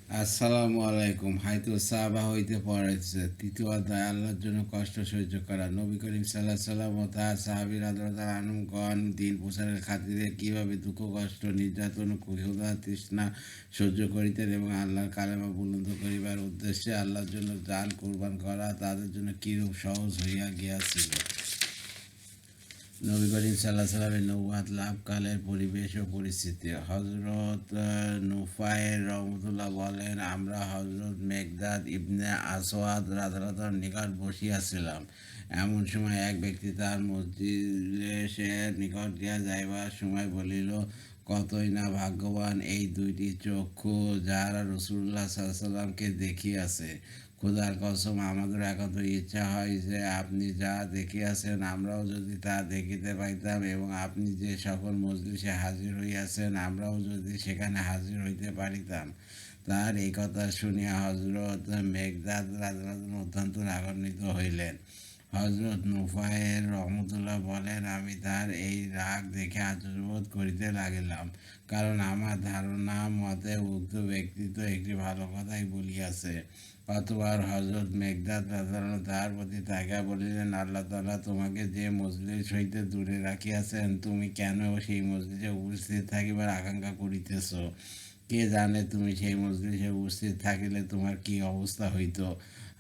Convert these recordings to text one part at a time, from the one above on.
আসসালামু আলাইকুম। হাইতু সাহাবা হইতে পড়েছে তৃতীয় অধ্যায় আল্লাহর জন্য কষ্ট সহ্য করা। নবী করিম সাল্লাল্লাহু আলাইহি ওয়াসাল্লাম ও তার সাহাবী রাদিয়াল্লাহু আনহুগণ দিন প্রচারের খাতিরে কিভাবে দুঃখ কষ্ট নির্যাতন ক্ষুধা তৃষ্ণা সহ্য করিতেন এবং আল্লাহর কালেমা বুলন্দ করিবার উদ্দেশ্যে আল্লাহর জন্য জান কুরবান করা তাদের জন্য কিরূপ সহজ হইয়া গিয়াছিল। নবী করিম সাল্লাহ সাল্লামের নবুয়াত লাভকালের পরিবেশ ও পরিস্থিতি। হজরত নুফায়ের রহমতুল্লাহ বলেন, আমরা হজরত মেঘদাদ ইবনে আসওয়াদ রাদিয়াল্লাহু নিকট বসিয়াছিলাম। এমন সময় এক ব্যক্তি তার মজলিসের নিকট দিয়া যাইবার সময় বলিল, কতই না ভাগ্যবান এই দুইটি চক্ষু যাহারা রাসূলুল্লাহ সাল্লাল্লাহু আলাইহি ওয়াসাল্লামকে দেখিয়াছে। খোদার কসম, আমাদের একান্ত ইচ্ছা হয় যে আপনি যা দেখিয়াছেন আমরাও যদি তা দেখিতে পাইতাম এবং আপনি যে সকল মজলিসে হাজির হইয়াছেন আমরাও যদি সেখানে হাজির হইতে পারিতাম। তার এই কথা শুনিয়া হজরত মেঘদাদ রাদিয়াল্লাহু অত্যন্ত রাগান্বিত হইলেন। হজরত নুফায়ের রহমতুল্লাহ বলেন, আমি তার এই রাগ দেখে আশ্চর্যবোধ করিতে লাগিলাম, কারণ আমার ধারণা মতে উক্ত ব্যক্তি তো একটি ভালো কথাই বলিয়াছে। অতঃপর হজরত মেঘদাদ রাদিয়াল্লাহু তাহার প্রতি তাকিয়া বলিলেন, আল্লাহ তাআলা তোমাকে যে মজলিস হইতে দূরে রাখিয়াছেন, তুমি কেন সেই মজলিসে উপস্থিত থাকিবার আকাঙ্ক্ষা করিতেছ? কে জানে তুমি সেই মজলিসে উপস্থিত থাকিলে তোমার কি অবস্থা হইত।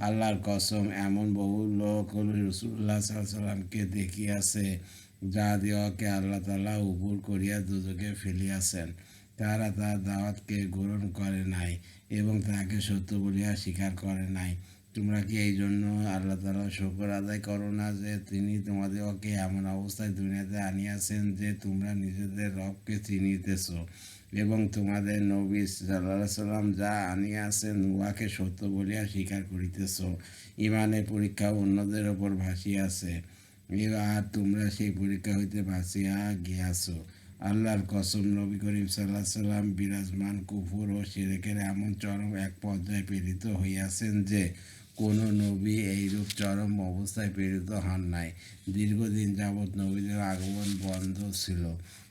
আল্লাহর কসম, এমন বহু লোক রাসূলুল্লাহ সাল্লাল্লাহু আলাইহি ওয়াসাল্লামকে দেখিয়াছে যাহাদিগকে আল্লাহ তাআলা উপর করিয়া দোজখে ফেলিয়াছেন। তারা তার দাওয়াতকে গ্রহণ করে নাই এবং তাহাকে সত্য বলিয়া স্বীকার করে নাই। তোমরা কি এই জন্য আল্লাহ তাআলার শুকর আদায় করো না যে তিনি তোমাদেরকে এমন অবস্থায় দুনিয়াতে আনিয়াছেন যে তোমরা নিজেদের রবকে চিনিতেছ এবং তোমাদের নবী সাল্লাল্লাহু আলাইহি সাল্লাম যা আনিয়াছেন উহাকে সত্য বলিয়া স্বীকার করিতেছ। ইমানের পরীক্ষা অন্যদের ওপর ভাসিয়াছে, আর তোমরা সেই পরীক্ষা হইতে ভাসিয়া গিয়াছ। আল্লাহর কসম, নবী করিম সাল্লাল্লাহু আলাইহি সাল্লাম বিরাজমান কুফর ও শিরকের এমন চরম এক পর্যায়ে প্রেরিত হইয়াছেন যে কোনো নবী এইরূপ চরম অবস্থায় প্রেরিত হন নাই। দীর্ঘদিন যাবৎ নবীদের আগমন বন্ধ ছিল।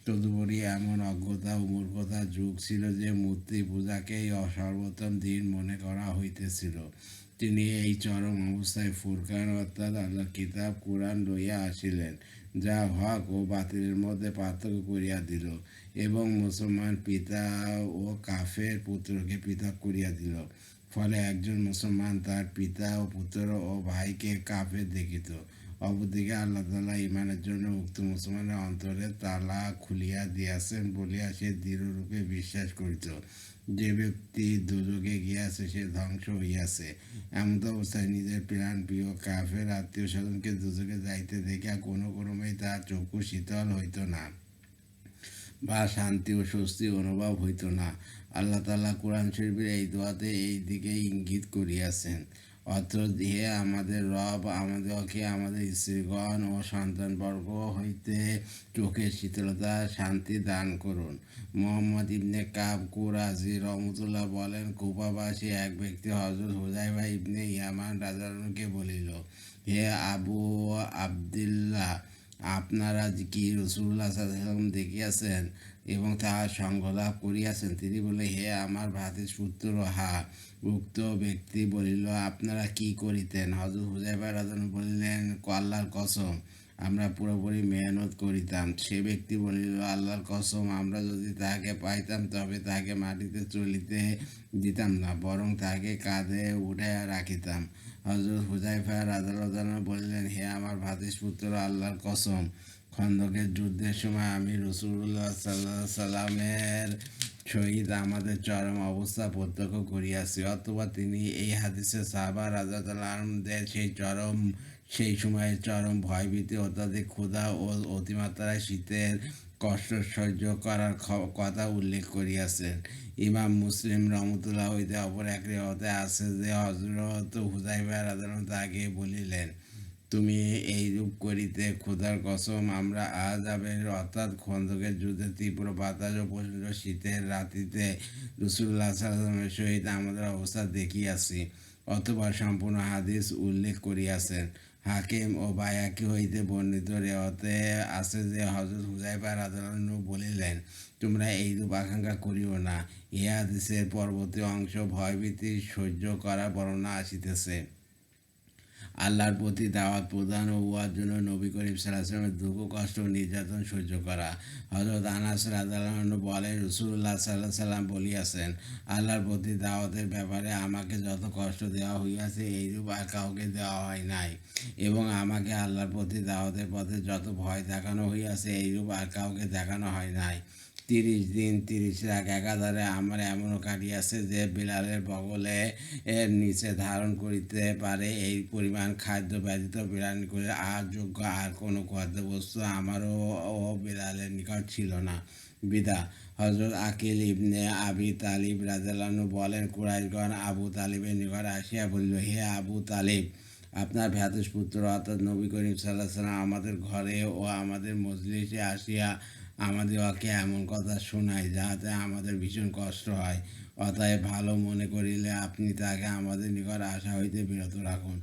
তদুপরি এমন অজ্ঞতা ও মূর্খতার যুগ ছিল যে মূর্তি পূজাকেই সর্বোত্তম দিন মনে করা হইতেছিল। তিনি এই চরম অবস্থায় ফুরকান অর্থাৎ আল্লাহর কিতাব কোরআন লইয়া আসিলেন, যা হক ও বাতিলের মধ্যে পার্থক্য করিয়া দিল এবং মুসলমান পিতা ও কাফের পুত্রকে পৃথক করিয়া দিল। ফলে একজন মুসলমান তার পিতা ও পুত্র ও ভাইকে কাফের দেখিত। অপরদিকে আল্লাহ তাআলা ইমানের জন্য উক্ত মুসলমানের অন্তরে তালা খুলিয়া দিয়াছেন বলিয়া সে দৃঢ়রূপে বিশ্বাস করিত। যে ব্যক্তি দোজখে গিয়াছে সে ধ্বংস হইয়াছে। এমন অবস্থায় নিজের প্রাণ প্রিয় কাফের আত্মীয় স্বজনকে দোজখে যাইতে দেখিয়া কোনো ক্রমেই তার চক্ষু শীতল হইত না বা শান্তি ও স্বস্তি অনুভব হইত না। আল্লাহ তাআলা কোরআন শরীফের এই দোয়াতে এই দিকে ইঙ্গিত করিয়াছেন, অর্থাৎ হে আমাদের রব, আমাদেরকে আমাদের স্ত্রীগণ ও সন্তানবর্গ হইতে চোখের শীতলতা শান্তি দান করুন। মোহাম্মদ ইবনে কাব কুরাজি রহমতুল্লাহ বলেন, কুফাবাসী এক ব্যক্তি হযরত হুযায়ফা ইবনে ইয়ামান রাদিয়াল্লাহুকে বলিল, হে আবু আবদিল্লাহ, আপনারা কি রাসূলুল্লাহ সাল্লাল্লাহু আলাইহি ওয়াসাল্লাম দেখিয়াছেন এবং তাহার সঙ্গ লাভ করিয়াছেন? তিনি বলে, হে আমার ভ্রাতুষ্পুত্র, হা। উক্ত ব্যক্তি বলিল, আপনারা কি করিতেন? হযরত হুযায়ফা রাদিয়াল্লাহু বলিলেন, আল্লাহর কসম, আমরা পুরোপুরি মেহনত করিতাম। সে ব্যক্তি বলিল, আল্লাহর কসম, আমরা যদি তাহাকে পাইতাম তবে তাহাকে মাটিতে চলিতে দিতাম না, বরং তাহাকে কাঁধে উঠাইয়া রাখিতাম। হযরত হুযায়ফা রাদিয়াল্লাহু আনহু বলিলেন, হে আমার ভ্রাতুষ্পুত্র, আল্লাহর কসম, খন্দকের যুদ্ধের সময় আমি রাসূলুল্লাহ সাল্লাল্লাহু আলাইহি সাল্লামের সহিত আমাদের চরম অবস্থা প্রত্যক্ষ করিয়াছি। অথবা তিনি এই হাদিসে সাহাবা রাদিয়াল্লাহু আনহুদের সেই সময়ের চরম ভয়ভীতি, অত্যাধিক ক্ষুধা ও অতিমাত্রায় শীতের কষ্ট সহ্য করার কথা উল্লেখ করিয়াছেন। ইমাম মুসলিম রহমতুল্লাহ হইতে অপর এক রিওয়ায়াতে আছে যে হযরত হুযায়ফা রাদিয়াল্লাহু তাহাকে বলিলেন, তুমি এইরূপ করিতে খোদার কসম, আমরা আযাবের অর্থাৎ খন্দকের যুদ্ধে তীব্র বাতাস ও প্রচণ্ড শীতের রাত্রিতে রাসূলুল্লাহ সাল্লাল্লাহু আলাইহি ওয়াসাল্লামের সহিত আমাদের অবস্থা দেখিয়াছি। অথবা সম্পূর্ণ হাদিস উল্লেখ করিয়াছেন। হাকিম ও বায়াকি হইতে বর্ণিত রিওয়ায়াতে আছে যে হযরত হুযায়ফা রাদিয়াল্লাহু আনহু বলিলেন, তোমরা এইরূপ আকাঙ্ক্ষা করিও না। এ হাদীসের পরবর্তী অংশ ভয়ভীতি সহ্য করা বর্ণনা আসিতেছে। আল্লাহর প্রতি দাওয়াত প্রদান ও উহার জন্য নবী করিম সাল্লাল্লাহু আলাইহি ওয়াসাল্লামের দুঃখ কষ্ট ও নির্যাতন সহ্য করা। হযরত আনাস রাদিয়াল্লাহু আনহু বলেন, রাসূলুল্লাহ সাল্লাল্লাহু আলাইহি সাল্লাম বলিয়াছেন, আল্লাহর প্রতি দাওয়াতের ব্যাপারে আমাকে যত কষ্ট দেওয়া হইয়াছে এইরূপ আর কাউকে দেওয়া হয় নাই, এবং আমাকে আল্লাহর প্রতি দাওয়াতের পথে যত ভয় দেখানো হইয়াছে এইরূপ আর কাউকে দেখানো হয় নাই। 30 দিন 30 রাত একাধারে আমার এমনও কাটিয়াছে যে বিড়ালের বগলে এর নিচে ধারণ করিতে পারে এই পরিমাণ খাদ্য ব্যতীত বিড়াল করে আর যোগ্য আর কোনো খাদ্যবস্তু আমারও ও বিড়ালের নিকট ছিল না। বিদা হযরত আকিল ইবনে আবি তালিব রাদিয়াল্লাহু আনহু বলেন, কুরাইশগণ আবু তালিবের নিকট আসিয়া বলিল, হে আবু তালিব, আপনার ভ্রাতুষ্পুত্র অর্থাৎ নবী করিম সাল্লাল্লাহু আলাইহি ওয়াসাল্লাম আমাদের ঘরে ও আমাদের মজলিসে আসিয়া আমাদিগকে এমন কথা শোনায় যাহাতে আমাদের ভীষণ কষ্ট হয়। অতএব ভালো মনে করিলে আপনি তাকে আমাদের নিকট আসা হইতে বিরত রাখুন।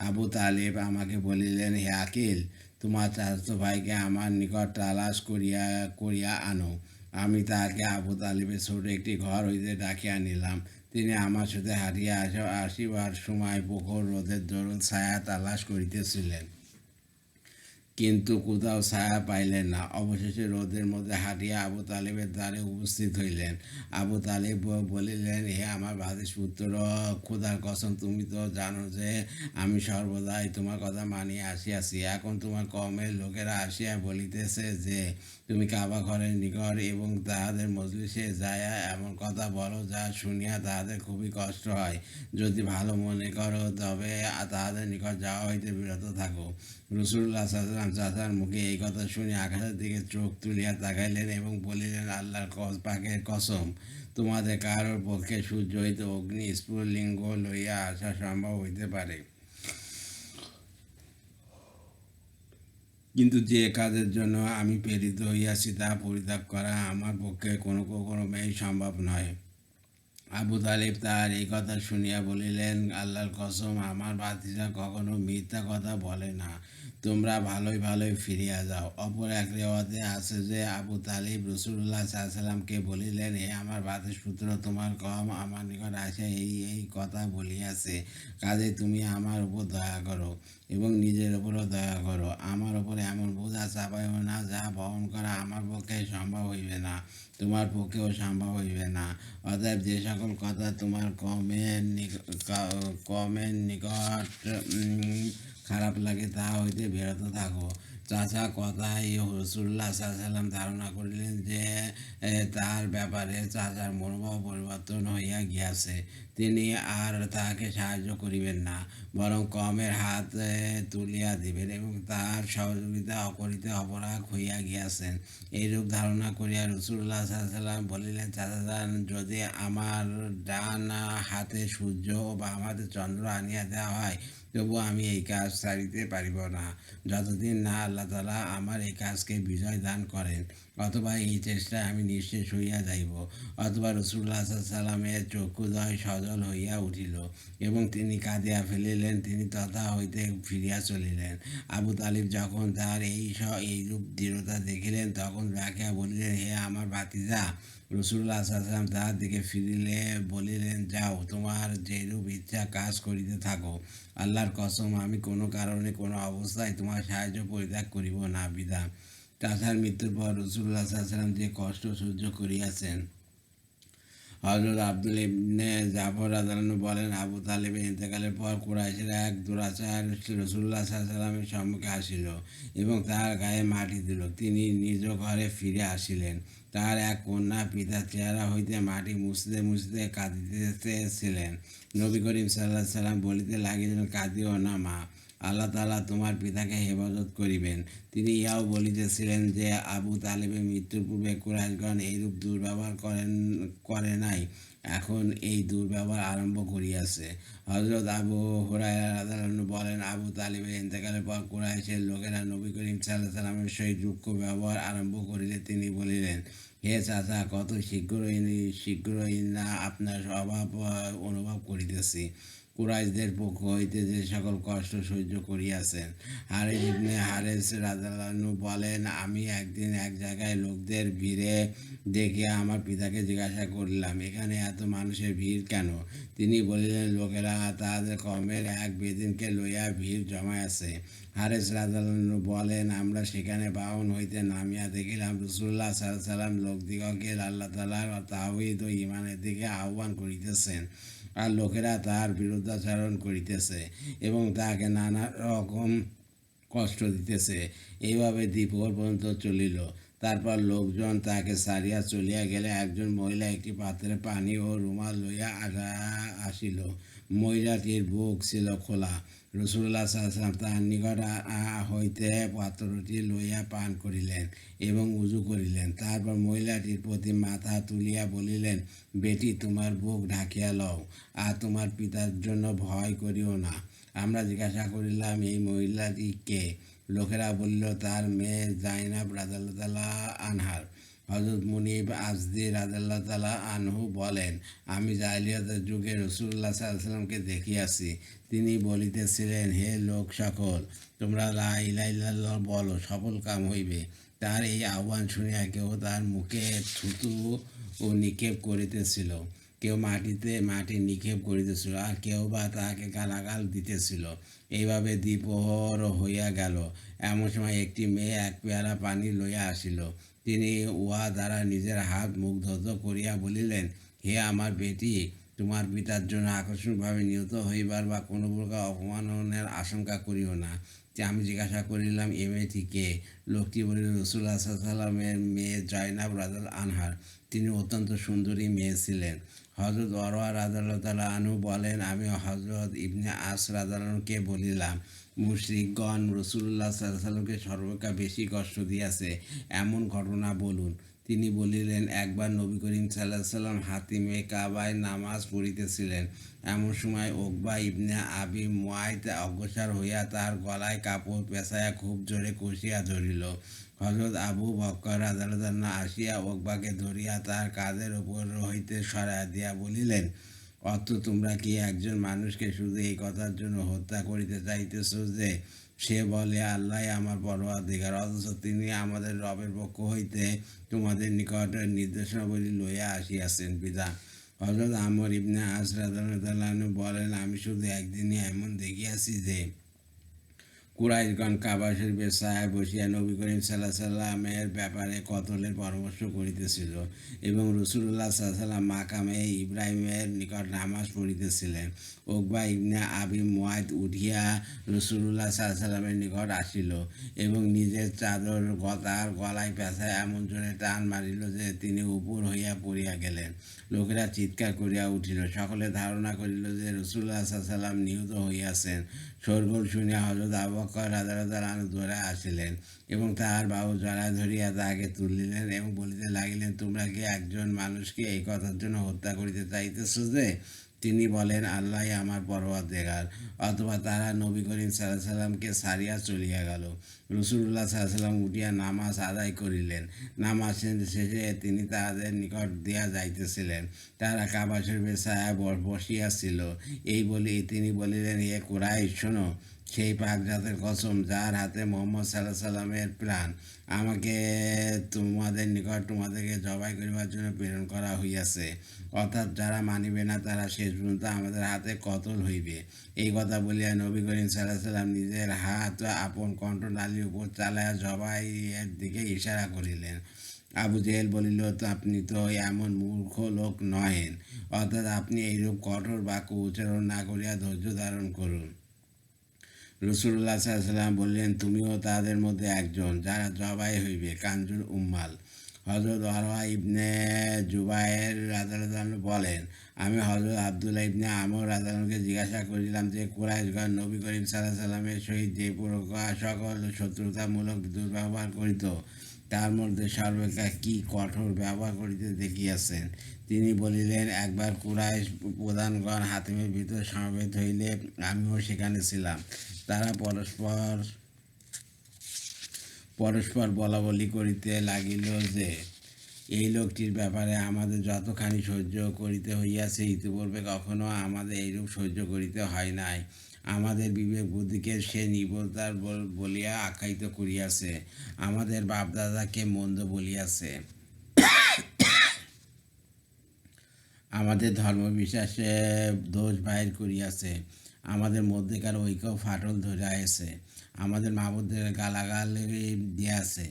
আবু তালিব আমাকে বলিলেন, হে আকিল, তোমার চাচাতো ভাইকে আমার নিকট তালাশ করিয়া করিয়া আনো। আমি তাহাকে আবু তালিবের ছোট একটি ঘর হইতে ডাকিয়া নিলাম। তিনি আমার সাথে হাঁটিয়া আসিবার সময় প্রখর রোদের দরুন ছায়া তালাশ করিতেছিলেন, কিন্তু কোথাও ছায়া পাইলেন না। অবশেষে রোদের মধ্যে হাঁটিয়া আবু তালেবের দ্বারে উপস্থিত হইলেন। আবু তালেব বলিলেন, হে আমার ভ্রাতুষ্পুত্র, খোদার কসম, তুমি তো জানো যে আমি সর্বদাই তোমার কথা মানিয়া আসিয়াছি। এখন তোমার কওমের লোকেরা আসিয়া বলিতেছে যে তুমি কাবা ঘরের নিকট এবং তাহাদের মজলিসে যাইয়া এমন কথা বলো যা শুনিয়া তাহাদের খুবই কষ্ট হয়। যদি ভালো মনে করো তবে তাহাদের নিকট যাওয়া হইতে বিরত থাকো। রাসূলুল্লাহ সাল্লাল্লাহু আলাইহি ওয়াসাল্লাম চাচার মুখে এই কথা শুনে আকাশের দিকে চোখ তুলিয়া তাকাইলেন এবং বলিলেন, আল্লাহর পাকের কসম, তোমাদের কারোর পক্ষে সূর্য হইতে অগ্নি স্ফুলিঙ্গ লইয়া আসা সম্ভব হইতে পারে, কিন্তু যে কাজের জন্য আমি প্রেরিত হইয়াছি তা পরিত্যাগ করা আমার পক্ষে কোনো ক্রমেই সম্ভব নয়। আবু তালিব তার এই কথা শুনিয়া বলিলেন, আল্লাহর কসম, আমার ভাতিজা কখনো মিথ্যা কথা বলে না। তোমরা ভালোই ভালোই ফিরিয়া যাও। অপর এক রেওয়াতে আছে যে আবু তালিব রাসূলুল্লাহ সাল্লাল্লাহু আলাইহি ওয়াসাল্লামকে বলিলেন, হে আমার ভ্রাতুষ্পুত্র, তোমার কওম আমার নিকট আসিয়া এই এই কথা বলিয়াছে, কাজে তুমি আমার উপর দয়া করো এবং নিজের উপরও দয়া করো। আমার উপর এমন বোঝা চাপাইও না যা বহন করা আমার পক্ষে সম্ভব হইবে না, তোমার পক্ষেও সম্ভব হইবে না। অতএব যে সকল কথা তোমার কমের নিকট খারাপ লাগে তা হইতে বিরত থাকো। চাচা কথায় রাসূলুল্লাহ সাল্লাল্লাহু আলাইহি ওয়াসাল্লাম ধারণা করিলেন যে তার ব্যাপারে চাচার মনোভাব পরিবর্তন হইয়া গিয়াছে। তিনি আর তাহাকে সাহায্য করিবেন না, বরং কমের হাত তুলিয়া দিবেন এবং তাহার সহযোগিতা করিতে অপরাগ হইয়া গিয়াছেন। এইরূপ ধারণা করিয়া রাসূলুল্লাহ সাল্লাল্লাহু আলাইহি ওয়াসাল্লাম বলিলেন, চাচাজান, যদি আমার ডান হাতে সূর্য ও বাম হাতে চন্দ্র আনিয়া দেওয়া হয় তবু আমি এই কাজ ছাড়িতে পারিব না, যতদিন না আল্লাহ তাআলা আমার এই কাজকে বিজয় দান করেন, অথবা এই চেষ্টায় আমি নিঃশেষ হইয়া যাইব। অথবা রাসূলুল্লাহ সাল্লাল্লাহু আলাইহি ওয়াসাল্লামের চক্ষুদ্বয় সজল হইয়া উঠিল এবং তিনি কাঁদিয়া ফেলিলেন। তিনি তথা হইতে ফিরিয়া চলিলেন। আবু তালিব যখন তার এইরূপ দৃঢ়তা দেখিলেন তখন ডাকিয়া বলিলেন, হে আমার ভাতিজা। রাসূলুল্লাহ সাল্লাল্লাহু আলাইহি ওয়াসাল্লাম তাহার দিকে ফিরিলে বলিলেন, যাও, তোমার যেরূপ ইচ্ছা কাজ করিতে থাকো। আল্লাহর কসম, আমি কোনো কারণে কোনো অবস্থায় তোমার সাহায্য পরিত্যাগ করিব না। বিদা চাচার মৃত্যুর পর রাসূলুল্লাহ সাল্লাল্লাহু আলাইহি ওয়াসাল্লাম যে কষ্ট সহ্য করিয়াছেন। হযরত আব্দুল ইবনে জাফর রাদিয়াল্লাহু আনহু বলেন, আবু তালিবের ইন্তেকালের পর কুরাইশের এক দুরাচার রাসূলুল্লাহ সাল্লাল্লাহু আলাইহি ওয়াসাল্লামের সম্মুখে আসিল এবং তাহার গায়ে মাটি দিল। তিনি নিজ ঘরে ফিরে আসিলেন। তাহার এক কন্যা পিতার চেহারা হইতে মাটি মুছতে মুছতে কাঁদিতেছিলেন। নবী করিম সাল্লাল্লাহু আলাইহি ওয়াসাল্লাম বলিতে লাগিলেন, কাঁদিও না মা, আল্লাহ তাআলা তোমার পিতাকে হেফাজত করিবেন। তিনি ইহাও বলিতেছিলেন যে আবু তালেবের মৃত্যুর পূর্বে কুরাইশগণ এইরূপ দুর্ব্যবহার করে নাই, এখন এই দুর্ব্যবহার আরম্ভ করিয়াছে। হযরত আবু হুরায়রা রাদিয়াল্লাহু আনহু বলেন, আবু তালিবের ইন্তেকালের পর কুরাইশের লোকেরা নবী করিম সাল্লাল্লাহু আলাইহি ওয়াসাল্লামের সহিত রুক্ষ ব্যবহার আরম্ভ করিলে তিনি বলিলেন, হে চাচা, কত শীঘ্রই না আপনার স্বভাব অনুভব করিতেছি। কুরাইশদের পক্ষ হইতে যে সকল কষ্ট সহ্য করিয়াছেন। হারিস ইবনে হারেস রাদিয়াল্লাহু বলেন, আমি একদিন এক জায়গায় লোকদের ভিড়ে দেখিয়া আমার পিতাকে জিজ্ঞাসা করিলাম, এখানে এত মানুষের ভিড় কেন? তিনি বলিলেন, লোকেরা তাহাদের কর্মের এক বেদিনকে লইয়া ভিড় জমাইয়াছে। হারেস রাদিয়াল্লাহু বলেন, আমরা সেখানে বাহন হইতে নামিয়া দেখিলাম রাসূলুল্লাহ সাল্লাল্লাহু আলাইহি ওয়াসাল্লাম লোকদিগকে আল্লাহ তাআলার তাওহীদ ও ঈমানের দিকে আহ্বান করিতেছেন, আর লোকেরা তাহার বিরুদ্ধাচরণ করিতেছে এবং তাহাকে নানা রকম কষ্ট দিতেছে। এইভাবে দ্বিপ্রহর পর্যন্ত চলিল। তারপর লোকজন তাকে সারিয়া চলিয়া গেলে একজন মহিলা একটি পাত্রে পানি ও রুমাল লইয়া আসিল। মহিলাটির বুক ছিল খোলা। রাসূলুল্লাহ সাল্লাল্লাহু আলাইহি ওয়াসাল্লাম তাহার নিকট হইতে পাত্রটি লইয়া পান করিলেন এবং উজু করিলেন। তারপর মহিলাটির প্রতি মাথা তুলিয়া বলিলেন, বেটি, তোমার বুক ঢাকিয়া লও, আর তোমার পিতার জন্য ভয় করিও না। আমরা জিজ্ঞাসা করিলাম, এই মহিলাটি কে? লোকেরা বলিল, তার মেয়ে জাইনাব রাদিয়াল্লাহু আনহার। হযরত মুনিব আজদি রাদিয়াল্লাহু আনহু বলেন, আমি জাহেলিয়াতের যুগে রাসূলুল্লাহ সাল্লাল্লাহু আলাইহি ওয়াসাল্লামকে দেখিয়াছি। তিনি বলিতেছিলেন, হে লোক সকল, তোমরা লা ইলাহা ইল্লাল্লাহ বলো, সফল কাম হইবে। তার এই আহ্বান শুনিয়া কেউ তার মুখে থুতু ও নিক্ষেপ করিতেছিল, কেউ মাটি নিক্ষেপ করিতেছিল, আর কেউ বা তাহাকে গালাগাল দিতেছিল। এইভাবে দ্বিপ্রহর হইয়া গেল। এমন সময় একটি মেয়ে এক পেয়ালা পানি লইয়া আসিল। তিনি উহা দ্বারা নিজের হাত মুখ ধৌত করিয়া বলিলেন, হে আমার বেটি, তোমার পিতার জন্য আকস্মিকভাবে নিহত হইবার বা কোনো প্রকার অপমানের আশঙ্কা করিও না। আমি জিজ্ঞাসা করিলাম, এ মেয়েটি কে? লোকটি বলিল, রাসূলুল্লাহ সাল্লাল্লাহু আলাইহি ওয়াসাল্লামের মেয়ে জাইনাব রাদিয়াল্লাহু আনহা। তিনি অত্যন্ত সুন্দরী মেয়ে ছিলেন। হযরত ওরওয়া রাদিয়াল্লাহু আনহু বলেন, আমি হযরত ইবনে আস রাদিয়াল্লাহুকে বলিলাম, মুশরিকগণ রাসূলুল্লাহ সাল্লাল্লাহু আলাইহি ওয়াসাল্লামকে সর্বাপেক্ষা বেশি কষ্ট দিয়াছে, এমন ঘটনা বলুন। তিনি বলিলেন, একবার নবী করিম সাল্লাল্লাহু আলাইহি ওয়াসাল্লাম হাতিমে কাবায় নামাজ পড়িতেছিলেন। এমন সময় উকবা ইবনে আবি মুআইত অগ্রসর হইয়া তাহার গলায় কাপড় পেঁচাইয়া খুব জোরে কষিয়া ধরিল। হযরত আবু বকর রাদিয়াল্লাহু আনহু আসিয়া উকবাকে ধরিয়া তাহার কাঁধের উপর হইতে সরাইয়া দিয়া বলিলেন, অর্থ তোমরা কি একজন মানুষকে শুধু এই কথার জন্য হত্যা করিতে চাইতেছ যে সে বলে, আল্লাহ আমার পরওয়ারদিগার, অথচ তিনি আমাদের রবের পক্ষ হইতে তোমাদের নিকট নির্দেশনাবলী লইয়া আসিয়াছেন। পিতা হযরত আমর ইবনে আস রাদিয়াল্লাহু আনহু বলেন, আমি শুধু একদিনই এমন দেখিয়াছি যে কুরাইশগণ কাবা শরীফের ছায়ায় বসিয়া নবী করিম সাল্লাল্লাহু আলাইহি ওয়াসাল্লামের ব্যাপারে কতলের পরামর্শ করিতেছিল এবং রাসূলুল্লাহ সাল্লাল্লাহু আলাইহি ওয়াসাল্লাম মাকামে ইব্রাহিমের নিকট নামাজ পড়িতেছিলেন। উকবা ইবনে আবি মুআইত উঠিয়া রাসূলুল্লাহ সাল্লাল্লাহু আলাইহি ওয়াসাল্লামের নিকট আসিল এবং নিজের চাদর তার গলায় পেঁচায় এমন জোরে টান মারিল যে তিনি উপর হইয়া পড়িয়া গেলেন। লোকেরা চিৎকার করিয়া উঠিল। সকলে ধারণা করিল যে রাসূলুল্লাহ সাল্লাল্লাহু আলাইহি ওয়াসাল্লাম নিহত হইয়াছেন। শোরগোল শুনিয়া হযরত আবু বকর রাদিয়াল্লাহু আনহু দৌড়াইয়া আসিলেন এবং তাহার বাহু জড়ায় ধরিয়া তাহাকে তুলিলেন এবং বলিতে লাগিলেন, তোমরা কি একজন মানুষকে এই কথার জন্য হত্যা করিতে চাইতেছ যে তিনি বলেন, আল্লাহ আমার পরওয়ারদিগার? অথবা তারা নবী করিম সাল্লাল্লাহু আলাইহি ওয়াসাল্লামকে ছাড়িয়া চলিয়া গেল। রাসূলুল্লাহ সাল্লাল্লাহু আলাইহি ওয়াসাল্লাম উঠিয়া নামাজ আদায় করিলেন। নামাজ শেষে তিনি তাহাদের নিকট দিয়া যাইতেছিলেন। তারা কাবা শরীফের ছায়ায় বসিয়াছিল। এই বলি তিনি বলিলেন, হে কুরাইশ, শোনো, সেই পাক জাতের কসম যার হাতে মুহাম্মদ সাল্লাল্লাহু আলাইহি ওয়াসাল্লামের প্রাণ, আমাকে তোমাদের নিকট তোমাদেরকে জবাই করিবার জন্য প্রেরণ করা হইয়াছে। অর্থাৎ যারা মানিবে না তারা শেষ পর্যন্ত আমাদের হাতে কতল হইবে। এই কথা বলিয়া নবী করিম সাল্লাল্লাহু আলাইহি ওয়াসাল্লাম নিজের হাত আপন কণ্ঠনালীর উপর চালাইয়া জবাইয়ের দিকে ইশারা করিলেন। আবু জেহেল বলিল, আপনি তো এমন মূর্খ লোক নহেন, অর্থাৎ আপনি এইরূপ কঠোর বাক্য উচ্চারণ না করিয়া ধৈর্য ধারণ করুন। রাসূলুল্লাহ সাল্লাল্লাহু আলাইহি ওয়াসাল্লাম বললেন, তুমিও তাদের মধ্যে একজন যারা জবাই হইবে। কানজুল উম্মাল। হযরত ওরওয়া ইবনে জুবায়ের রাদিয়াল্লাহু আনহু বলেন, আমি হযরত আব্দুল্লাহ ইবনে আমর রাদিয়াল্লাহু আনহুকে জিজ্ঞাসা করিলাম যে কুরাইশগণ নবী করিম সাল্লাল্লাহু আলাইহি ওয়াসাল্লামের সহিত যে প্রকার সকল শত্রুতামূলক দুর্ব্যবহার করিত তার মধ্যে সর্বাপেক্ষা কি কঠোর ব্যবহার করিতে দেখিয়াছেন। তিনি বলিলেন, একবার কুরাইশ প্রধানগণ হাতিমের ভিতর সমবেত হইলে আমিও সেখানে ছিলাম। তারা পরস্পর বলাবলি করিতে লাগিল যে এই লোকটির ব্যাপারে আমাদের যতখানি সহ্য করিতে হইয়াছে, ইতিপূর্বে কখনো আমাদের এইরূপ সহ্য করিতে হয় নাই। আমাদের বিবেক বুদ্ধিকে সে নির্বোধতার বলিয়া আখ্যায়িত করিয়াছে, আমাদের বাপদাদাকে মন্দ বলিয়াছে, আমাদের ধর্মবিশ্বাসে দোষ বাহির করিয়াছে, আমাদের মধ্যেকার ঐক্য ফাটল ধরিয়াছে, আমাদের মাবুদের গালাগালি দিয়াছে।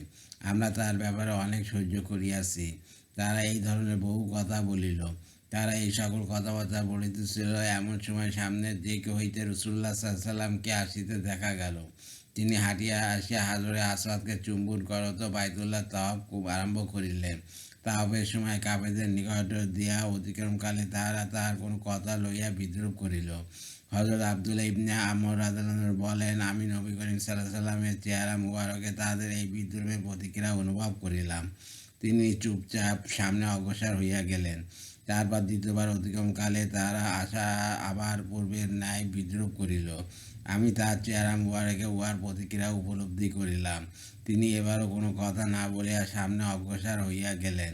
আমরা তার ব্যাপারে অনেক সহ্য করিয়াছি। তারা এই ধরনের বহু কথা বলিল। তারা এই সকল কথাবার্তা বলিতেছিল এমন সময় সামনের দিক হইতে রাসূলুল্লাহ সাল্লাল্লাহু আলাইহি ওয়াসাল্লামকে আসিতে দেখা গেল। তিনি হাঁটিয়া আসিয়া হাজরে আসওয়াদকে চুম্বন করত বাইতুল্লাহ তাওয়াফ আরম্ভ করিলেন। তাওয়াফের সময় কাফেরদের নিকট দিয়া অতিক্রমকালে তাহারা তাহার কোনো কথা লইয়া বিদ্রূপ করিল। হযরত আব্দুল্লাহ ইবনে আমর রাদিয়াল্লাহু আনহু বলেন, আমি নবী করিম সাল্লাল্লাহু আলাইহি ওয়াসাল্লামের চেহারা মুবারকে তাদের এই বিদ্রূপের প্রতিক্রিয়া অনুভব করিলাম। তিনি চুপচাপ সামনে অগ্রসর হইয়া গেলেন। তারপর দ্বিতীয়বার অতিক্রমকালে তাহারা আবার পূর্বের ন্যায় বিদ্রূপ করিল। আমি তাহার চেহারা মুবারকে উহার প্রতিক্রিয়া উপলব্ধি করিলাম। তিনি এবারও কোনো কথা না বলিয়া সামনে অগ্রসর হইয়া গেলেন।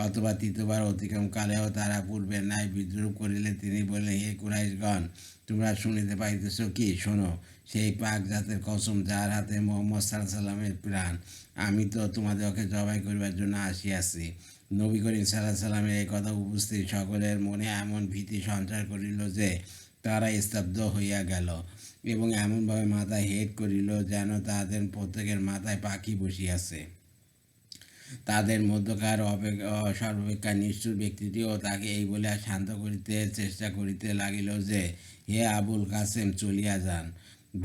অথবা তৃতীয়বার অতিক্রমকালেও তারা পূর্বের ন্যায় বিদ্রূপ করিলে তিনি বললেন, হে কুরাইশগণ, তোমরা শুনিতে পাইতেছ কি? শোনো, সেই পাক জাতের কসম যার হাতে মুহাম্মদ সাল্লাল্লাহু আলাইহি ওয়াসাল্লামের প্রাণ, আমি তো তোমাদেরকে জবাই করিবার জন্য আসিয়াছি। নবী করিম সাল্লাল্লাহু আলাইহি ওয়াসাল্লামের এই কথা উপস্থিত সকলের মনে এমন ভীতি সঞ্চার করিল যে তারা স্তব্ধ হইয়া গেল এবং এমনভাবে মাথায় হেট করিল যেন তাদের প্রত্যেকের মাথায় পাখি বসিয়াছে। তাদের মধ্যকার সর্বাপেক্ষা নিষ্ঠুর ব্যক্তিটিও তাকে এই বলিয়া শান্ত করিতে চেষ্টা করিতে লাগিল যে, হে আবুল কাসেম, চলিয়া যান,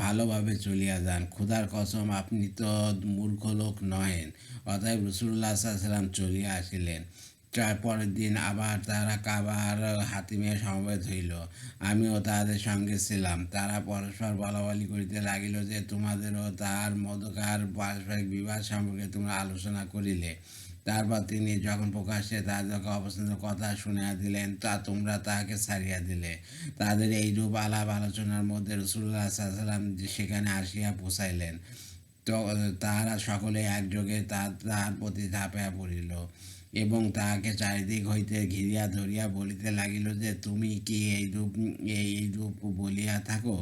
ভালোভাবে চলিয়া যান। খোদার কসম, আপনি তো মূর্খ লোক নহেন। অতএব রাসূলুল্লাহ সাল্লাল্লাহু আলাইহি ওয়াসাল্লাম চলিয়া আসিলেন। পরের দিন আবার তারা কাবার হাতিমে সমবেত হইল। আমিও তাহাদের সঙ্গে ছিলাম। তারা পরস্পর বলাবলি করিতে লাগিল যে, তোমাদেরও তাহার মধ্যকার পারস্পরিক বিবাদ সম্পর্কে তোমরা আলোচনা করিলে। তারপর তিনি যখন প্রকাশ্যে তাহাদেরকে অপছন্দ কথা শুনিয়া দিলেন, তা তোমরা তাহাকে ছাড়িয়া দিলে। তাদের এইরূপ আলাপ আলোচনার মধ্যে রাসূলুল্লাহ সাল্লাল্লাহু আলাইহি ওয়াসাল্লাম সেখানে আসিয়া পৌঁছাইলেন। তাহারা সকলে একযোগে তাহার প্রতি ঝাঁপিয়া পড়িল এবং তাহাকে চারিদিক হইতে ঘিরিয়া ধরিয়া বলিতে লাগিল যে, তুমি কি এইরূপ বলিয়া থাকো?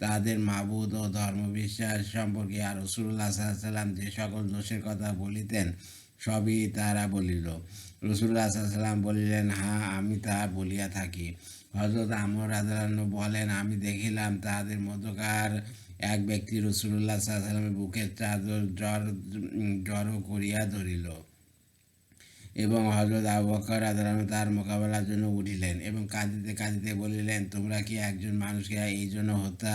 তাহাদের মাবুদ ও ধর্মবিশ্বাস সম্পর্কে আর রাসূলুল্লাহ সাল্লাল্লাহু আলাইহি ওয়াসাল্লাম যে সকল দোষের কথা বলিতেন সবই তারা বলিল। রাসূলুল্লাহ সাল্লাল্লাহু আলাইহি ওয়াসাল্লাম বলিলেন, হ্যাঁ, আমি তাহা বলিয়া থাকি। হযরত আমর রাদিয়াল্লাহু আনহু বলেন, আমি দেখিলাম তাহাদের মধ্যকার এক ব্যক্তি রাসূলুল্লাহ সাল্লাল্লাহু আলাইহি ওয়াসাল্লামের বুকের চাদর জড়ো করিয়া ধরিল এবং হযরত আবু বকর রাদিয়াল্লাহু আনহু তার মোকাবেলার জন্য উঠিলেন এবং কাঁদিতে কাঁদিতে বলিলেন, তোমরা কি একজন মানুষকে এই জন্য হত্যা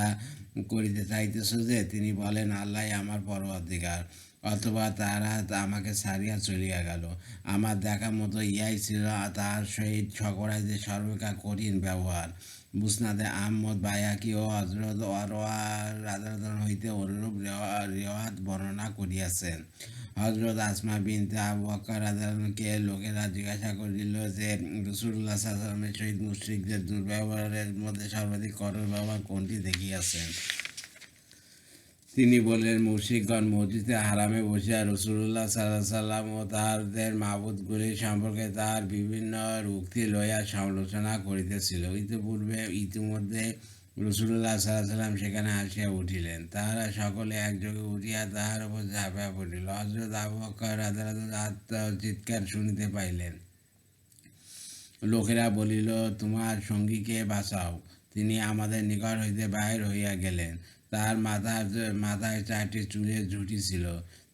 করিতে চাইতেছ যে তিনি বলেন, আল্লাহই আমার পরওয়ারদিগার, অথবা তারা আমাকে ছাড়িয়া চলিয়া গেল। আমার দেখা মতো ইহাই ছিল তাহার সহিত ঝগড়ায় সর্বাপেক্ষা কঠিন ব্যবহার। মুসনাদে আহমদ, বাইহাকী ও হযরত ওরওয়া রাদিয়াল্লাহু আনহু হইতে অনুরূপ রিওয়ায়াত বর্ণনা করিয়াছেন। হযরত আসমা বিনতে আবু বকর রাদিয়াল্লাহু আনহুকে লোকেরা জিজ্ঞাসা করিল যে, রাসূলুল্লাহ সাল্লাল্লাহু আলাইহি ওয়াসাল্লামের সহিত মুশরিকদের দুর্ব্যবহারের মধ্যে সর্বাধিক কঠোর ব্যবহার কোনটি দেখিয়াছেন? তিনি বললেন, মুশরিকগণ মসজিদে হারামে বসিয়া রাসূলুল্লাহ সাল্লাল্লাহু আলাইহি ওয়াসাল্লাম ও তাহাদের মাবুদগুলি সম্পর্কে তাহার বিভিন্ন উক্তি লইয়া সমালোচনা করিতেছিল। ইতিমধ্যে রাসূলুল্লাহ সাল্লাল্লাহু আলাইহি ওয়াসাল্লাম সেখানে আসিয়া উঠিলেন। তাহারা সকলে একযোগে উঠিয়া তাহার উপর ঝাঁপিয়া পড়িল। হযরত আবু বকর রাদিয়াল্লাহু আনহু আর্তচিৎকার শুনিতে পাইলেন। লোকেরা বলিল, তোমার সঙ্গীকে বাঁচাও। তিনি আমাদের নিকট হইতে বাহির হইয়া গেলেন। তাহার মাথায় 4টি চুলের ঝুঁটি ছিল।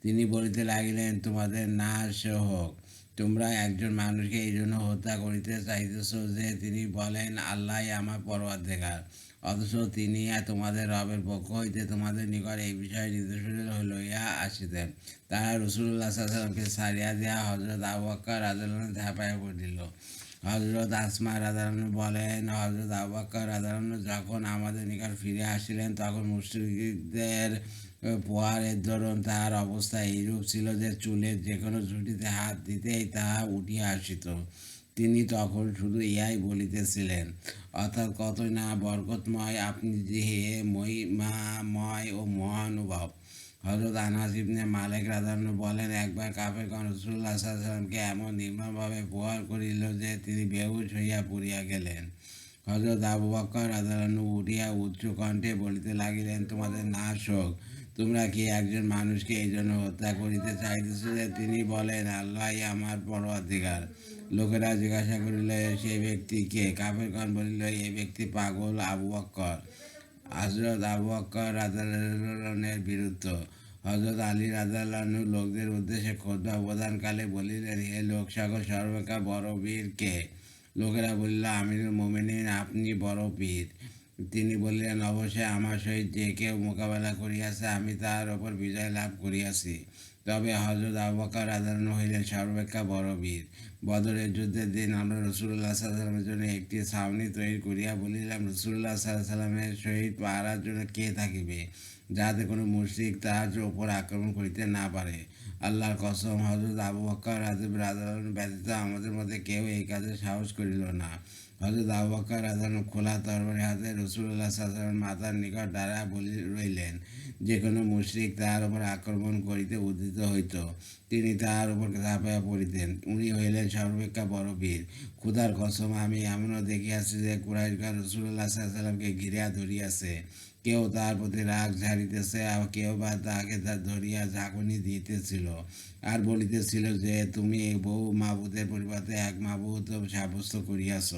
তিনি বলিতে লাগিলেন, তোমাদের নাশ হোক। তোমরা একজন মানুষকে এই জন্য হত্যা করিতে চাইতেছ যে তিনি বলেন, আল্লাহই আমার পরওয়ারদিগার, অথচ তিনি তোমাদের রবের পক্ষ হইতে তোমাদের নিকট এই বিষয়ে নির্দেশনা লইয়া আসিতেন। তারা রাসূলুল্লাহ সাল্লাল্লাহু আলাইহি ওয়াসাল্লামকে ছাড়িয়া দিয়া হযরত আবু বকর রাদিয়াল্লাহু আনহু ঝাঁপাইয়া পড়িল। হযরত আসমা রাদিয়াল্লাহু আনহা বলেন, হযরত আবু বকর রাদিয়াল্লাহু আনহু যখন আমাদের নিকট ফিরে আসিলেন তখন মুশরিকদের প্রহারের দরুন তাহার অবস্থা এইরূপ ছিল যে চুলের যে কোনো ঝুঁটিতে হাত দিতেই তাহা উঠিয়া আসিত। তিনি তখন শুধু ইহাই বলিতেছিলেন, অর্থাৎ কতই না বরকতময় আপনি যে, হে মহিমাময় ও মহানুভব। হযরত আনাস ইবনে মালিক রাদিয়াল্লাহু আনহু বলেন, একবার কাফেরগণ রাসূলুল্লাহ সাল্লাল্লাহু আলাইহি ওয়াসাল্লামকে এমন নির্মমভাবে প্রহার করিল যে তিনি বেহুশ হইয়া পড়িয়া গেলেন। হযরত আবু বকর রাদিয়াল্লাহু আনহু উঠিয়া উচ্চ কণ্ঠে বলিতে লাগিলেন, তোমাদের নাশ হোক! তোমরা কি একজন মানুষকে এই জন্য হত্যা করিতে চাইতেছ যে তিনি বলেন, আল্লাহই আমার পরওয়ারদিগার? লোকেরা জিজ্ঞাসা করিল, সেই ব্যক্তি কে? কাফেরগণ বলিল, এই ব্যক্তি পাগল আবু বকর। হযরত আবু বকর রাদিয়াল্লাহু আনহুর বিরুদ্ধে হযরত আলী রাদিয়াল্লাহু আনহু লোকদের উদ্দেশ্যে খুতবা প্রদানকালে বলিলেন, হে লোক সকল, সর্বাপেক্ষা বড় বীর কে? লোকেরা বলিল, আমিরুল মুমিনিন, আপনি বড় বীর। তিনি বললেন, অবশ্যই আমার সহিত যে কেউ মোকাবেলা করিয়াছে আমি তাহার ওপর বিজয় লাভ করিয়াছি। তবে হযরত আবু বকর রাদিয়াল্লাহু আনহু হইলেন সর্বাপেক্ষা বড় বীর। বদরের যুদ্ধের দিন আমরা রাসূলুল্লাহ সাল্লাল্লাহু আলাইহি ওয়াসাল্লামের জন্য একটি ছাউনি তৈরি করিয়া বলিলাম, রাসূলুল্লাহ সাল্লাল্লাহু আলাইহি ওয়াসাল্লামের সহিত পাহারার জন্য কে থাকিবে, যাতে কোনো মুশরিক তাহার উপর আক্রমণ করিতে না পারে? আল্লাহর কসম, হযরত আবু বকর রাদিয়াল্লাহু আনহু ব্যতীত আমাদের মধ্যে কেউ এই কাজে সাহস করিল না। হযরত আবু বকর রাদিয়াল্লাহু আনহু খোলা তরবারি হাতে রাসূলুল্লাহ সাল্লাল্লাহু আলাইহি ওয়াসাল্লামের মাথার নিকট দাঁড়াইয়া রইলেন। যে কোনো মুশরিক তাহার উপর আক্রমণ করিতে উদ্যত হইত, তিনি তাহার উপর ঝাঁপাইয়া পড়িতেন। উনি হইলেন সর্বাপেক্ষা বড় বীর। খোদার কসম, আমি এমনও দেখিয়াছি যে কুরাইশগণ রাসূলুল্লাহ সাল্লাল্লাহু আলাইহি ওয়াসাল্লামকে ঘিরিয়া ধরিয়াছে। কেউ তাহার প্রতি রাগ ঝাড়িতেছে, আর কেউ বা তাহাকে ধরিয়া ঝাঁকুনি দিতেছিল আর বলিতেছিল যে, তুমি বহু মাবুদের পরিবর্তে এক মাবুদ সাব্যস্ত করিয়াছ।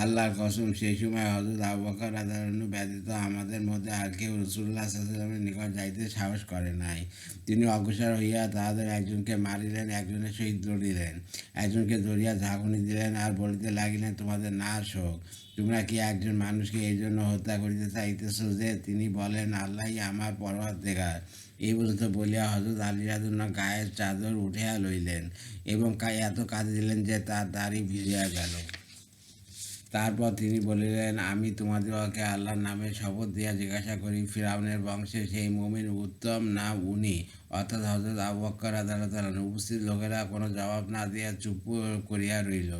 আল্লাহর কসম, সেই সময় হযরত আবু বকর রাদিয়াল্লাহু আনহু ব্যতীত আমাদের মধ্যে আর কেউ রাসূলুল্লাহ সাল্লাল্লাহু আলাইহি ওয়াসাল্লামের নিকট যাইতে সাহস করে নাই। তিনি অগ্রসর হইয়া তাহাদের একজনকে মারিলেন, একজনের সহিত লড়িলেন, একজনকে ধরিয়া ঝাঁকুনি দিলেন আর বলিতে লাগিলেন, তোমাদের নাশ হোক! তোমরা কি একজন মানুষকে এই জন্য হত্যা করিতে চাইতেছ যে তিনি বলেন, আল্লাহই আমার পরওয়ারদিগার? এই পর্যন্ত বলিয়া হযরত আলী রাদিয়াল্লাহু আনহু গায়ের চাদর উঠিয়া লইলেন এবং এত কাঁদিলেন দিলেন যে তার দাড়ি ভিজিয়া গেল। তারপর তিনি বলিলেন, আমি তোমাদিগকে আল্লাহর নামে শপথ দিয়া জিজ্ঞাসা করি, ফিরআউনের বংশে সেই মুমিন উত্তম না উনি, অর্থাৎ হযরত আবু বকর রাদিয়াল্লাহু আনহু? উপস্থিত লোকেরা কোনো জবাব না দিয়া চুপ করিয়া রইল।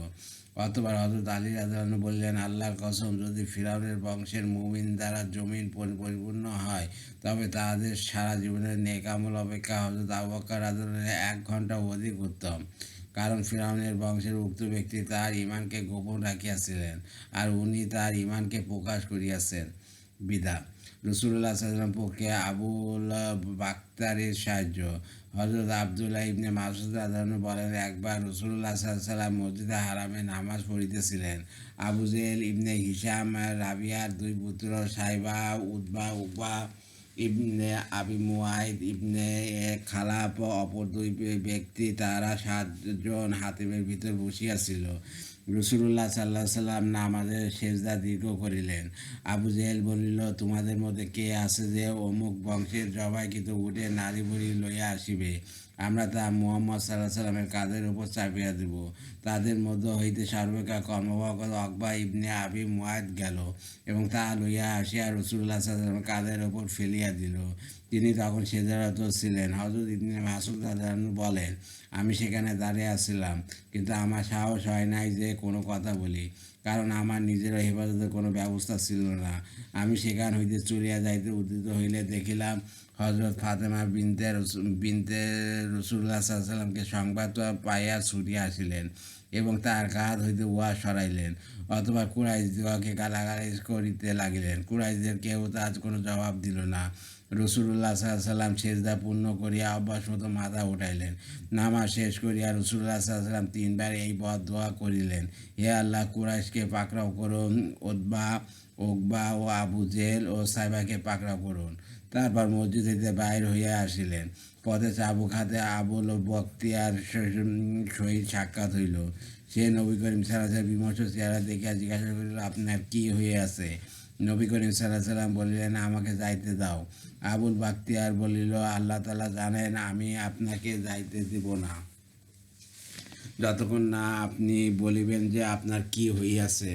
অতঃপর হযরত আলী রাদিয়াল্লাহু আনহু বললেন, আল্লাহর কসম, যদি ফিরআউনের বংশের মুমিন দ্বারা জমিন পরিপূর্ণ হয় তবে তাহাদের সারা জীবনের নেক আমল অপেক্ষা হযরত আবু বকর রাদিয়াল্লাহু আনহু 1 ঘন্টা অধিক উত্তম। কারণ ফিরআউনের বংশের উক্ত ব্যক্তি তাহার ঈমানকে গোপন রাখিয়াছিলেন আর উনি তাহার ঈমানকে প্রকাশ করিয়াছেন। বিদা রাসূলুল্লাহ সাল্লাল্লাহু আলাইহি ওয়াসাল্লাম পক্ষে আবুল বাক্তারির সাহায্য। হযরত আব্দুল্লাহ ইবনে মাসউদ রাদিয়াল্লাহু আনহু বলেন, একবার রাসূলুল্লাহ সাল্লাল্লাহু আলাইহি ওয়াসাল্লাম মসজিদে হারামে নামাজ পড়িতেছিলেন। আবু জেহেল ইবনে হিশাম রাবিয়ার 2 পুত্র সাইবা, উকবা ইবনে আবি মুয়াইদ ইবনে খালাফ অপর 2 ব্যক্তি, তারা 7 জন হাতিমের ভিতর বসিয়াছিল। রাসূলুল্লাহ সাল্লাল্লাহু আলাইহি ওয়াসাল্লাম নামাজের সেজদা দীর্ঘ করিলেন। আবু জেহেল বলিল, তোমাদের মধ্যে কে আছে যে অমুক বংশের জবাইকৃত উটে নারী বুড়ি লইয়া আসিবে? আমরা তা মুহাম্মদ সাল্লাল্লাহু আলাইহি ওয়াসাল্লামের কাঁধের উপর চাপিয়া দিব। তাদের মধ্য হইতে সর্বাপেক্ষা কর্মবহল উকবা ইবনে আবি মুয়াইদ গেল এবং তাহা লইয়া আসিয়া রাসূলুল্লাহ সাল্লাল্লাহু আলাইহি ওয়াসাল্লামের কাঁধের উপর ফেলিয়া দিল। তিনি তখন সেজদারত ছিলেন। হযরত ইবনে মাসউদ রাদিয়াল্লাহু আনহু বলেন, আমি সেখানে দাঁড়িয়ে আছিলাম, কিন্তু আমার সাহস হয় নাই যে কোনো কথা বলি, কারণ আমার নিজেরও হেফাজতের কোনো ব্যবস্থা ছিল না। আমি সেখান হইতে চলিয়া যাইতে উদ্যত হইলে দেখিলাম হযরত ফাতেমা বিনতে রাসূলুল্লাহ সাল্লাল্লাহু আলাইহি ওয়াসাল্লামকে সংবাদ পাইয়া ছুটিয়া আসিলেন এবং তাহার কাঁধ হইতে উহা সরাইলেন। অথবা কুরাইশদিগকে গালাগালি করিতে লাগিলেন। কুরাইশদের কেউ তার কোনো জবাব দিল না। রাসূলুল্লাহ সাল্লাল্লাহু আলাইহি ওয়াসাল্লাম সেজদা পূর্ণ করিয়া অভ্যাসমত মাথা উঠাইলেন। নামাজ শেষ করিয়া রাসূলুল্লাহ সাল্লাল্লাহু আলাইহি ওয়াসাল্লাম 3 বার এই দোয়া করিলেন, হে আল্লাহ, কুরাইশকে পাকড়াও করুন, উকবা ও আবু জেহেল ও সাইবাকে পাকড়াও করুন। তারপর মসজিদ হইতে বাহির হইয়া আসিলেন। পথে চাবুক হাতে আবুল বক্তিয়ার সহিত সাক্ষাৎ হইল। সে নবী করিম সাল্লাল্লাহু আলাইহি ওয়াসাল্লামের বিমর্ষ চেহারা দেখিয়া জিজ্ঞাসা করিল, আপনার কি হইয়াছে? নবী করিম সাল্লাল্লাহু আলাইহি ওয়াসাল্লাম বলিলেন, আমাকে যাইতে দাও। আবুল বাক্তিয়ার বলিল, আল্লাহ তাআলা জানেন আমি আপনাকে যাইতে দিব না যতক্ষণ না আপনি বলিবেন যে আপনার কি হইয়াছে।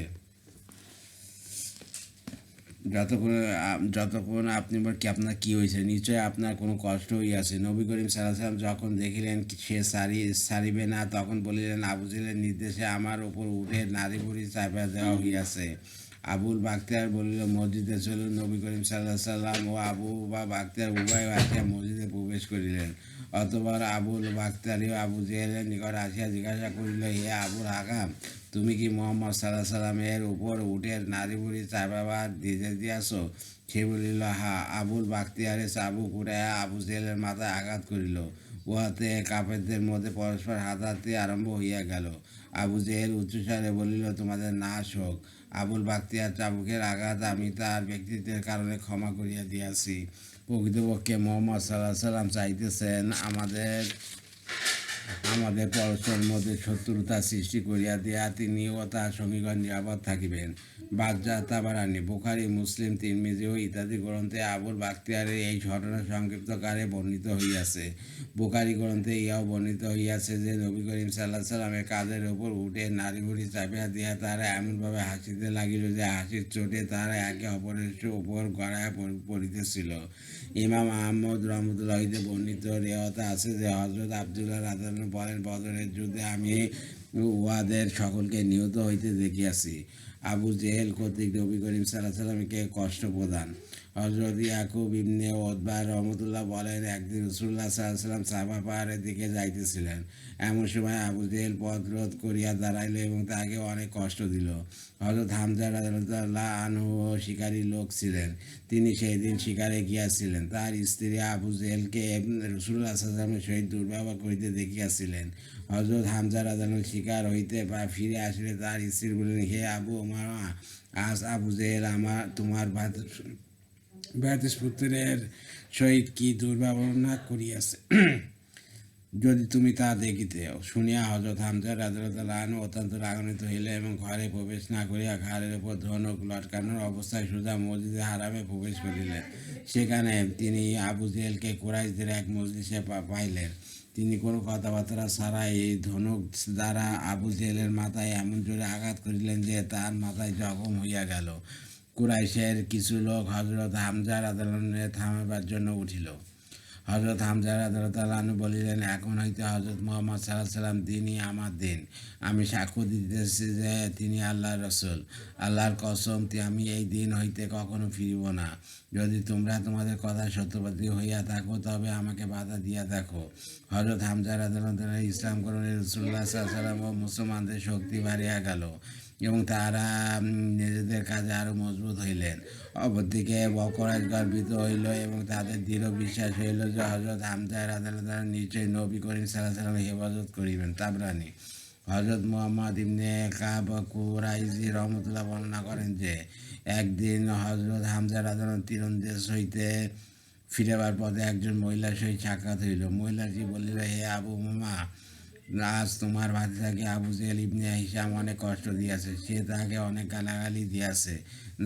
যতক্ষণ আপনি আপনার কি হয়েছে, নিশ্চয়ই আপনার কোনো কষ্ট হইয়াছে। নবী করিম সাল্লাল্লাহু আলাইহি ওয়াসাল্লাম যখন দেখিলেন সে সারিবে না, তখন বলিলেন, আবু জেহেলের নির্দেশে আমার উপর উঠে নারী বুড়ি চাপিয়া দেওয়া হইয়াছে। আবুল বাখতিয়ার বলিল, মসজিদে চলুন। নবী করিম সাল্লাল্লাহু আলাইহি সাল্লাম ও আবু বাখতিয়ার উভয় আসিয়া মসজিদে প্রবেশ করিলেন। অতঃপর আবুল বাখতিয়ারও আবু জেহেলের নিকট আসিয়া জিজ্ঞাসা করিল, হে আবুল হাকাম, তুমি কি মুহাম্মদ সাল্লাল্লাহু আলাইহি সাল্লামের উপর উটের নাড়িভুড়ি চাপাইবার নির্দেশ দিয়াছ? সে বলিল, হা। আবুল বাখতিয়ারের চাবুক উঠাইয়া আবু জেহেলের মাথায় আঘাত করিল। উহাতে কাফেরদের মধ্যে পরস্পর হাতাহাতি আরম্ভ হইয়া গেল। আবু জেহেল উচ্চস্বরে বলিল, তোমাদের নাশ হোক। আবুল বাখতিয়ার চাবুকের আঘাত আমি তার ব্যক্তিত্বের কারণে ক্ষমা করিয়া দিয়াছি। প্রকৃতপক্ষে মুহাম্মদ সাল্লাল্লাহু আলাইহি সাল্লাম চাইতেছেন আমাদের পরস্পর মধ্যে শত্রুতা সৃষ্টি করিয়া দিয়া তিনি ও তার সঙ্গীগণ নিরাপদ থাকিবেন। বাজ্জাত তাবারানী, বুখারী, মুসলিম, তিরমিজি ও ইত্যাদি গ্রন্থে আবুল বাখতিয়ারের এই ঘটনা সংক্ষিপ্তকারে বর্ণিত হইয়াছে। বুখারী গ্রন্থে ইহাও বর্ণিত হইয়াছে যে নবী করিম সাল্লাল্লাহু আলাইহি সাল্লামের কাঁধের উপর উটের নাড়িভুড়ি চাপিয়া দিয়া তারা এমনভাবে হাসিতে লাগিল যে হাসির চোটে তারা একে অপরের উপর গড়াইয়া পড়িতেছিল। ইমাম আহমদ রহমতুল্লাহ হইতে বর্ণিত রেওয়াতে আছে যে হযরত আব্দুল্লাহ রাদিয়াল্লাহু বলেন, বদরের যুদ্ধে আমি উহাদের সকলকে নিহত হইতে দেখিয়াছি। আবু জেহেল কর্তৃক নবী করিম সাল্লাল্লাহু আলাইহি সাল্লামকে কষ্ট প্রদান। হযরত ইয়াকুব ইবনে উতবা রহমতুল্লাহ বলেন, একদিন রাসূলুল্লাহ সাল্লাল্লাহু আলাইহি সাল্লাম সাফা পাহাড়ের দিকে যাইতেছিলেন। এমন সময় আবু জেহেল পথ রোধ করিয়া দাঁড়াইল এবং তাকে অনেক কষ্ট দিল। হযরত হামজা রাদিয়াল্লাহু আনহু শিকারী লোক ছিলেন। তিনি সেই দিন শিকারে গিয়াছিলেন। তার স্ত্রী আবু জেহেলকে রাসূলুল্লাহ সাল্লাল্লাহু আলাইহি সাল্লামের সহিত দুর্ব্যবহার করিতে দেখিয়াছিলেন। হযরত হামজা রাদিয়াল্লাহু শিকার হইতে ফিরে আসিলে তার স্ত্রী বললেন, হে আবু উমামা, আজ আবু জেহেল তোমার ভ্রাতুষ্পুত্রের সহিত কি দুর্ব্যবহার করিয়াছে, যদি তুমি তা দেখিতে। শুনিয়া হযরত হামজা রাদিয়াল্লাহু আনহু অত্যন্ত রাগান্বিত হইলেন এবং ঘরে প্রবেশ না করিয়া ঘাড়ের উপর ধনুক লটকানোর অবস্থায় সোজা মসজিদে হারামে প্রবেশ করিলেন। সেখানে তিনি আবু জেহেলকে কুরাইশদের এক মজলিসে পাইলেন। তিনি কোনো কথাবার্তা ছাড়া এই ধনুক দ্বারা আবু জেহেলের মাথায় এমন জোরে আঘাত করিলেন যে তার মাথায় জখম হইয়া গেল। কুরাইশের কিছু লোক হযরত হামজা রাদিয়াল্লাহু আনহু থামাইবার জন্য উঠিল। হযরত হামজা রাদিয়াল্লাহু আনহু বলিলেন, এখন হইতে হযরত মুহাম্মদ সাল্লাল্লাহু আলাইহি সাল্লাম দিনই আমার দিন। আমি সাক্ষ্য দিতেছি যে তিনি আল্লাহর রাসূল। আল্লাহর কসম, আমি এই দিন হইতে কখনো ফিরিব না। যদি তোমরা তোমাদের কথা সত্যবাদী হইয়া থাকো তবে আমাকে বাধা দিয়া দেখো। হযরত হামজা রাদিয়াল্লাহু আনহু ইসলাম গ্রহণে রাসূলুল্লাহ সাল্লাল্লাহু আলাইহি সাল্লাম ও মুসলমানদের শক্তি বাড়িয়া গেল এবং তারা নিজেদের কাজে আরও মজবুত হইলেন। অপরদিকে কুরাইশ গর্বিত হইল এবং তাদের দৃঢ় বিশ্বাস হইল যে হযরত হামজা রাদিয়াল্লাহু আনহু নিশ্চয়ই নবী করিম সাল্লাল্লাহু আলাইহি সাল্লামের হেফাজত করিবেন। তাবরানী। হযরত মুহাম্মদ ইবনে কাব কুরাইজি রহমতুল্লাহ বর্ণনা করেন যে একদিন হযরত হামজা রাদিয়াল্লাহু আনহু তীরন্দাজ হইতে ফিরিবার পথে একজন মহিলার সহিত সাক্ষাৎ হইল। মহিলাটি বলিল, হে আবু উমামা, আজ তোমার ভাতিজাকে আবু জেহেল ইবনে হিশাম অনেক কষ্ট দিয়াছে। সে তাকে অনেক গালাগালি দিয়াছে,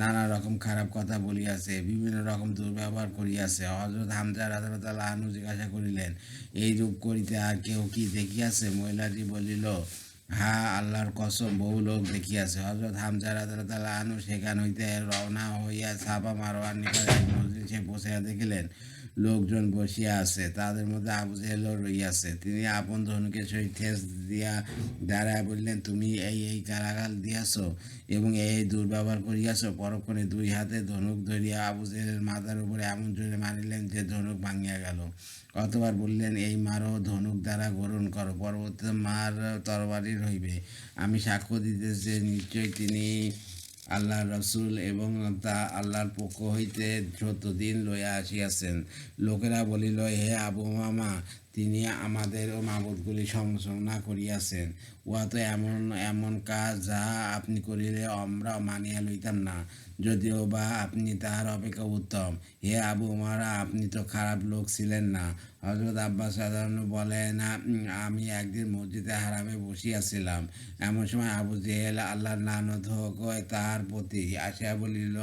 নানা রকম খারাপ কথা বলিয়াছে, বিভিন্ন রকম দুর্ব্যবহার করিয়াছে। হযরত হামজা রাদিয়াল্লাহু আনহু জিজ্ঞাসা করিলেন, এই রূপ করিতে আর কেউ কি দেখিয়াছে? মহিলাটি বলিল, হ্যাঁ, আল্লাহর কসম, বহু লোক দেখিয়াছে। হযরত হামজা রাদিয়াল্লাহু আনহু সেখান হইতে রওনা হইয়া সাফা মারওয়ার নিকট এক মজলিসে বসিয়া দেখিলেন লোকজন বসিয়া আছে, তাদের মধ্যে আবু জেহেলও রহিয়াছে। তিনি আপন ধনুকের সহিত ঠেস দিয়া দাঁড়াইয়া বললেন, তুমি এই গালাগাল দিয়াছ এবং এই দুর্ব্যবহার করিয়াছ। পরক্ষণে দুই হাতে ধনুক ধরিয়া আবু জেহেলের মাথার উপরে এমন জোরে মারিলেন যে ধনুক ভাঙিয়া গেল। অতঃপর বললেন, এই মারো, ধনুক দ্বারা গ্রহণ করো, পরবর্তী মার তরবারি হইবে। আমি সাক্ষ্য দিতেছি যে নিশ্চয়ই তিনি আল্লাহর রাসূল এবং তা আল্লাহর পক্ষ হইতে সত্য দিন লইয়া আসিয়াছেন। লোকেরা বলিল, হে আবু উমামা, তিনি আমাদের ও মাবুদগুলি সমালোচনা করিয়াছেন। উহা তো এমন কাজ যা আপনি করিলে আমরা মানিয়া লইতাম না, যদিও বা আপনি তাহার অপেক্ষা উত্তম। হে আবু উমারা, আপনি তো খারাপ লোক ছিলেন না। হযরত আব্বাস রাদিয়াল্লাহু বলেন, আমি একদিন মসজিদে হারামে বসিয়াছিলাম। এমন সময় আবু জেহেল, আল্লাহর লানত হোক তাহার প্রতি, আসিয়া বলিল,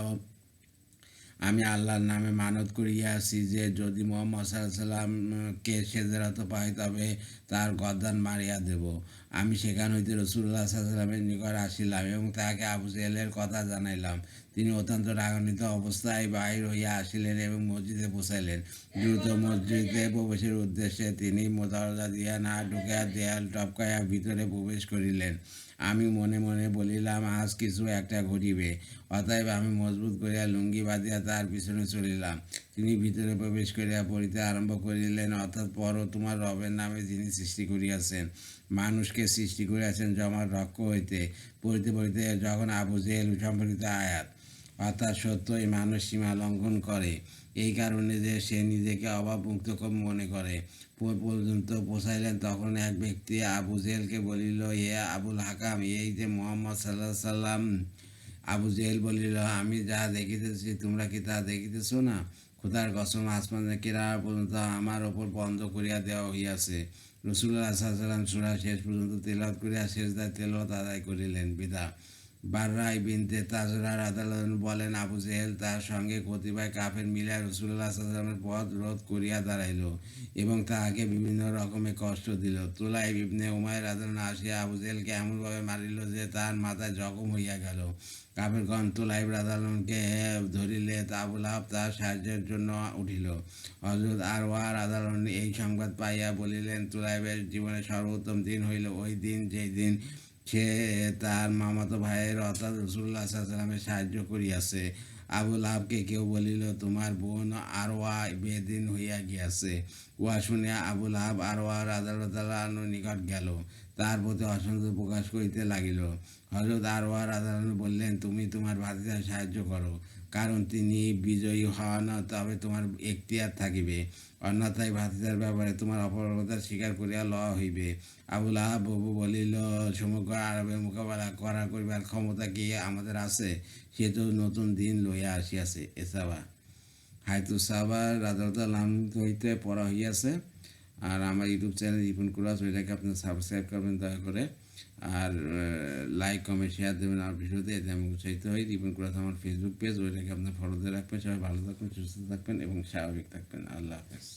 আমি আল্লাহর নামে মানত করিয়াছি যে যদি মুহাম্মদ সাল্লাল্লাহু আলাইহি সাল্লামকে সেজদারত পাই তবে তার গর্দান মারিয়া দেব। আমি সেখান হইতে রাসূলুল্লাহ সাল্লাল্লাহু আলাইহি সাল্লামের নিকট আসিলাম এবং তাহাকে আবু জেহেলের কথা জানাইলাম। তিনি অত্যন্ত রাগান্বিত অবস্থায় বাহির হইয়া আসিলেন এবং মসজিদে পৌঁছাইলেন। দ্রুত মসজিদে প্রবেশের উদ্দেশ্যে তিনি দরজা দিয়া না ঢুকিয়া দেয়াল টপকাইয়া ভিতরে প্রবেশ করিলেন। আমি মনে মনে বলিলাম, আজ কিছু একটা ঘটিবে। অতএব আমি মজবুত করিয়া লুঙ্গি বাঁধিয়া তার পিছনে চলিলাম। তিনি ভিতরে প্রবেশ করিয়া পড়িতে আরম্ভ করিলেন, অর্থাৎ পড়ো তোমার রবের নামে যিনি সৃষ্টি করিয়াছেন, মানুষকে সৃষ্টি করিয়াছেন জমার রক্ষ হইতে। পড়িতে পড়িতে যখন আবু জেহেল সম্পর্কিত আয়াত, অর্থাৎ সত্যই মানুষ সীমা লঙ্ঘন করে, এই কারণে যে সে নিজেকে অভাবমুক্ত মনে করে পর্যন্ত পৌঁছাইলেন, তখন এক ব্যক্তি আবু জেহেলকে বলিল, হে আবুল হাকাম, এই যে মোহাম্মদ সাল্লাহ সাল্লাম। আবু জেহেল বলিল, আমি যা দেখিতেছি তোমরা কি তা দেখিতেছ না? খোদার কসম, আসমানের কিনারা পর্যন্ত আমার ওপর বন্ধ করিয়া দেওয়া হইয়াছে। রসুল্লাহ সাল্লাম সূরা শেষ পর্যন্ত তেলাওয়াত করিয়া শেষদায় তেলাওয়াত আদায় করিলেন। বিদা বাররাই বিনতে তাজরার আদালত বলেন, আবু জেহেল তার সঙ্গে কতিপয় কাফের মিলিয়া রসুল্লাহ সাল্লামের পথ রোধ করিয়া দাঁড়াইল এবং তাহাকে বিভিন্ন রকমের কষ্ট দিল। তুলাইব ইবনে উমাইর আদালত আসিয়া আবু জেহেলকে এমনভাবে মারিল যে তার মাথায় জখম হইয়া গেল। কাফেরগণ তুলাইব রাদালকে ধরিলে আবুল আহাব তার সাহায্যের জন্য উঠিল। হযরত আরওয়ার আদালত এই সংবাদ পাইয়া বলিলেন, তুলাইবের জীবনের সর্বোত্তম দিন হইল ওই দিন যেই দিন সে তার মামাতো ভাইয়ের অর্থাৎ রাসূলুল্লাহ সাল্লাল্লাহু আলাইহি ওয়াসাল্লামের সাহায্য করিয়াছে। আবুল আহাবকে কেউ বলিল, তোমার বোন আরওয়া বেদিন হইয়া গিয়াছে। উহা শুনিয়া আবুল আহাব আরওয়া রাদিয়াল্লাহু নিকট গেল, তার প্রতি অসন্তোষ প্রকাশ করিতে লাগিল। হযরত আরওয়া রাদিয়াল্লাহু বললেন, তুমি তোমার ভাতিজার সাহায্য করো, কারণ তিনি বিজয়ী হন, তবে তোমার এখতিয়ার থাকিবে, অন্যথায় ভাতিজার ব্যাপারে তোমার অপরাধতার স্বীকার করিয়া লওয়া হইবে। আবুল আহাব বলিল, সমগ্র আরবের মোকাবেলা করিবার ক্ষমতা কি আমাদের আছে? সে তো নতুন দিন লইয়া আসিয়াছে। এসাবা হায়তু সাবা রাজাল্লাহ হইতে পড়া হইয়াছে। আর আমার ইউটিউব চ্যানেল রিপন কুরাস, ওইটাকে আপনি সাবস্ক্রাইব করবেন দয়া করে, আর লাইক কমেন্ট শেয়ার দেবেন আমার ভিডিওতে, এতে আমি উৎসাহিত হই। রিপন কুরাস আমার ফেসবুক পেজ, ওইটাকে আপনি ফলো দিয়ে রাখবেন। সবাই ভালো থাকবেন, সুস্থ থাকবেন এবং স্বাভাবিক থাকবেন। আল্লাহ হাফেজ।